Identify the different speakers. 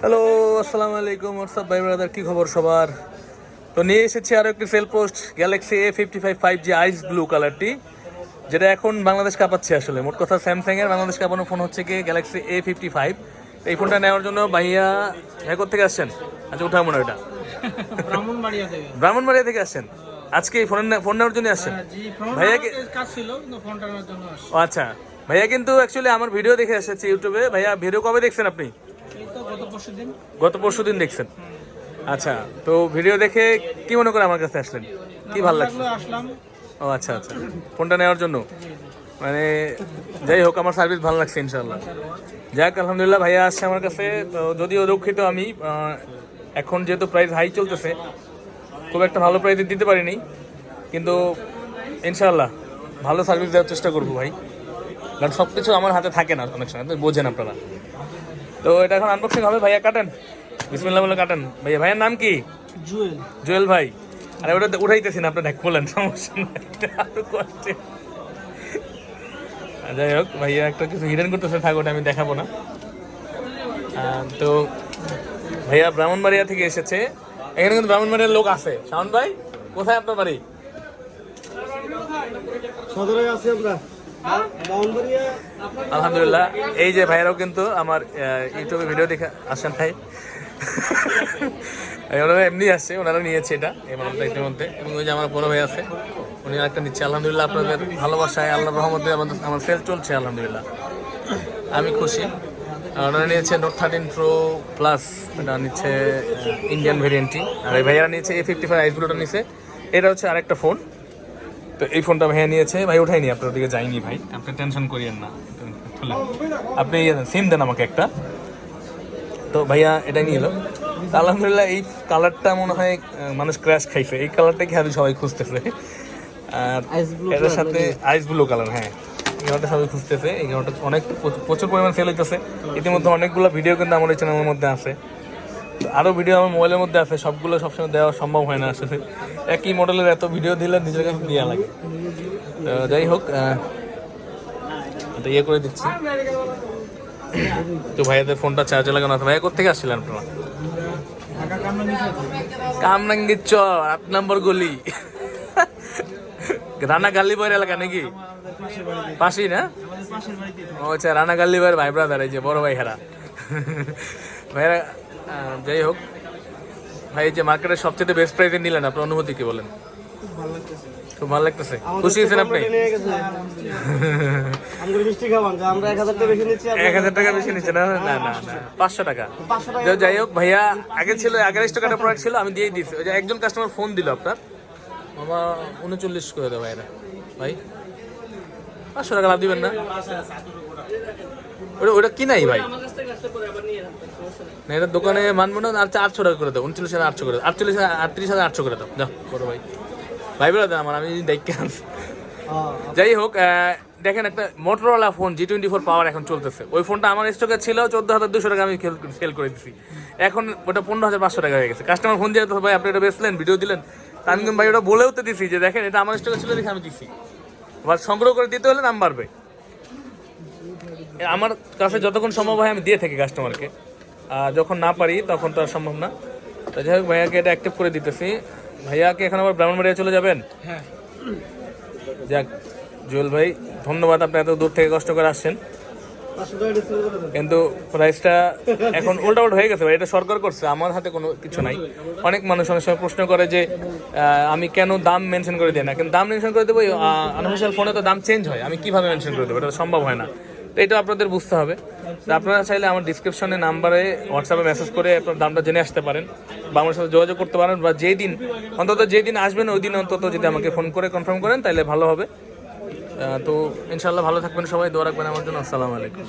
Speaker 1: Hello, আসসালামু আলাইকুম। WhatsApp ভাই ব্রাদার, কি খবর সবার? তো নিয়ে এসেছি আরও একটি sell post, Galaxy A55 5G ice blue কালারটি, যেটা এখন বাংলাদেশ কাঁপাচ্ছে। আসলে মোট কথা স্যামসাংয়ের বাংলাদেশ কাঁপানো ফোন হচ্ছে কি গ্যালাক্সি A55। এই ফোনটা নেওয়ার জন্য ভাইয়া থেকে আসছেন? আচ্ছা, উঠা মনে হয় এটা ব্রাহ্মণবাড়িয়া থেকে আসছেন আজকে এই ফোন নেওয়ার জন্য আসছেন ভাইয়াকে? ও আচ্ছা, ভাইয়া কিন্তু অ্যাকচুয়ালি আমার ভিডিও দেখে এসেছে ইউটিউবে। ভাইয়া ভিডিও কবে দেখছেন আপনি? গত পরশু দিন দেখছেন। আচ্ছা, তো ভিডিও দেখে কি মনে করে আমার কাছে আসলেন? কি ভালো লাগছে? ও আচ্ছা আচ্ছা, ফোনটা নেওয়ার জন্য। মানে যাই হোক, আমার সার্ভিস ভালো লাগছে ইনশাল্লাহ। যাক, আলহামদুলিল্লাহ ভাইয়া আসছে আমার কাছে। তো যদিও দুঃখিত আমি, এখন যেহেতু প্রাইস হাই চলতেছে, খুব একটা ভালো প্রাইসে দিতে পারিনি, কিন্তু ইনশাল্লাহ ভালো সার্ভিস দেওয়ার চেষ্টা করবো ভাই। কারণ সব কিছু আমার হাতে থাকে না, অনেক সময় বোঝেন আপনারা। তো এটা এখন আনবক্সিং হবে। ভাইয়া কাটেন, বিসমিল্লাহ বলে কাটেন। ভাইয়ার নাম কি? জুয়েল। জুয়েল ভাই। আরে ওটা উঠাইতেছি না, আপনি দেখ বলেন, সমস্যা নাই। যাই হোক, ভাইয়া একটা কিছু হিডেন করতেছে, থাক ওটা আমি দেখাবো না। তো ভাইয়া ব্রাহ্মণবাড়িয়া থেকে এসেছে। এখানে কিন্তু ব্রাহ্মণবাড়িয়ার লোক আছে। শাওন ভাই, কোথায় আপনার বাড়ি?
Speaker 2: সদরে আছি আমরা।
Speaker 1: আলহামদুলিল্লাহ, এই যে ভাইয়ারাও কিন্তু আমার ইউটিউবে ভিডিও দেখে আসেন ভাই। ওনারা এমনি আসছে, ওনারা নিয়েছে এটা এই মালটা ইতিমধ্যে। এবং ওই যে আমার বড় ভাই আছে, উনি একটা নিচ্ছে। আলহামদুলিল্লাহ, আপনাদের ভালোবাসায়, আল্লাহর রহমতে আমার সেল চলছে আলহামদুলিল্লাহ, আমি খুশি। ওনারা নিয়েছে নোট 13 প্রো প্লাস, এটা নিচ্ছে ইন্ডিয়ান ভেরিয়েন্টটি। আর এই ভাইয়ারা নিয়েছে A55 আইস ব্লুটা নিচ্ছে। এটা হচ্ছে আরেকটা ফোন। তো এই ফোনটা ভাইয়া নিয়েছে। ভাই উঠাইনি, আপনার দিকে যাইনি ভাই, আপনি টেনশন করিয়েন না। আপনি সিম দেন আমাকে একটা। তো ভাইয়া এটা নিয়ে এলো। আলহামদুলিল্লাহ, এই কালারটা মনে হয় মানুষ ক্র্যাশ খাইছে, এই কালারটা কি আমি সবাই খুঁজতেছে। আর এটার সাথে আইস ব্লু কালার, হ্যাঁ, এই কালারটা সবাই খুঁজতেছে। এই কালারটা অনেক প্রচুর পরিমাণ সেল হইতেছে। ইতিমধ্যে অনেকগুলো ভিডিও কিন্তু আমার এই চ্যানেলের মধ্যে আছে, আরও ভিডিও আমার মোবাইলের মধ্যে আছে। সবগুলো সবসময় দেওয়া সম্ভব হয় না আসলে। একই মডেলের এত ভিডিও দিলে নিজের কাছে দেওয়া লাগে। তো যাই হোক, এটা ইয়ে করে দিচ্ছি। তো ভাইয়াদের ফোনটা চার্জে লাগানো আছে। ভাইয়া কোথেকে আসছিলেন আপনারা? কামরাঙ্গি চর 8 নম্বর গলি, রানা গাল্লিবাইয়ের এলাকা নাকি? পাশেই না? ও আচ্ছা, রানা গাল্লিবাইয়ের ভাই ব্রাদার, এই যে বড় ভাই হেরা ভাইরা। যাই হোক ভাই, যে মার্কেটের সবচেয়ে বেস্ট প্রাইসে নিলেন, আপনার অনুভূতি কি বলেন? খুব ভালো লাগতেছে, খুশি হয়েছেন আপনি? 1000 টাকা বেশি নিচ্ছে না? না না না, 500 টাকা। যাই হোক, ভাইয়া আগে ছিল 11 টাকার প্রোডাক্ট ছিল, আমি দিয়ে দিচ্ছি। ওই যে একজন কাস্টমার ফোন দিল আপনার, মামা 39 করে দেয় ভাইরা। ভাই 500 টাকা লাভ দিবেন না? ওটা কি নাই ভাই, না এটা দোকানে মানবো না। আর 400 টাকা করে দাও, 39,800 করে দাও, 38,800 করে দাও। যাও বড় ভাই, ভাই বলে দাও আমার, আমি দেখে আনছি। যাই হোক, দেখেন একটা মোটরোলা ফোন G24 পাওয়ার এখন চলতেছে। ওই ফোনটা আমার স্টকে ছিল 14,200 টাকা, আমি সেল করে দিচ্ছি। এখন ওটা 15,500 টাকা হয়ে গেছে। কাস্টমার ফোন দিয়ে, ভাই আপনি এটা বেচলেন, ভিডিও দিলেন, আমি ভাই ওটা বলেও তো দিছি যে দেখেন এটা আমার স্টকে ছিল, দেখে আমি দিচ্ছি। আবার সংগ্রহ করে দিতে হলে দাম বাড়বে। আমার কাছে যতক্ষণ সম্ভব হয় আমি দিয়ে থাকি কাস্টমারকে, যখন না পারি তখন তো আর সম্ভব না। তো যাই হোক, ভাইয়াকে এটা অ্যাক্টিভ করে দিতেছি। ভাইয়াকে এখন আবার ব্রাহ্মণবাড়িয়া চলে যাবেন? হ্যাঁ। যাক জুয়েল ভাই, ধন্যবাদ, আপনি এত দূর থেকে কষ্ট করে আসছেন। কিন্তু প্রাইসটা এখন উল্টাপাল্টা হয়ে গেছে ভাই, এটা সরকার করছে, আমার হাতে কোনো কিছু নাই। অনেক মানুষ অনেক সময় প্রশ্ন করে যে আমি কেন দাম মেনশন করে দিই না, কিন্তু দাম মেনশন করে দেবো আনঅফিশিয়াল ফোনে তো দাম চেঞ্জ হয়, আমি কিভাবে মেনশন করে দেবো? এটা সম্ভব হয় না। তো এটা আপনাদের বুঝতে হবে। তো আপনারা চাইলে আমার ডিসক্রিপশনে নাম্বারে হোয়াটসঅ্যাপে মেসেজ করে আপনার দামটা জেনে আসতে পারেন, বা আমার সাথে যোগাযোগ করতে পারেন, বা যেই দিন অন্তত যেদিন আসবেন ওই দিন অন্তত যদি আমাকে ফোন করে কনফার্ম করেন তাহলে ভালো হবে। তো ইনশাল্লাহ ভালো থাকবেন সবাই, দোয়া রাখবেন আমার জন্য। আসসালামু আলাইকুম।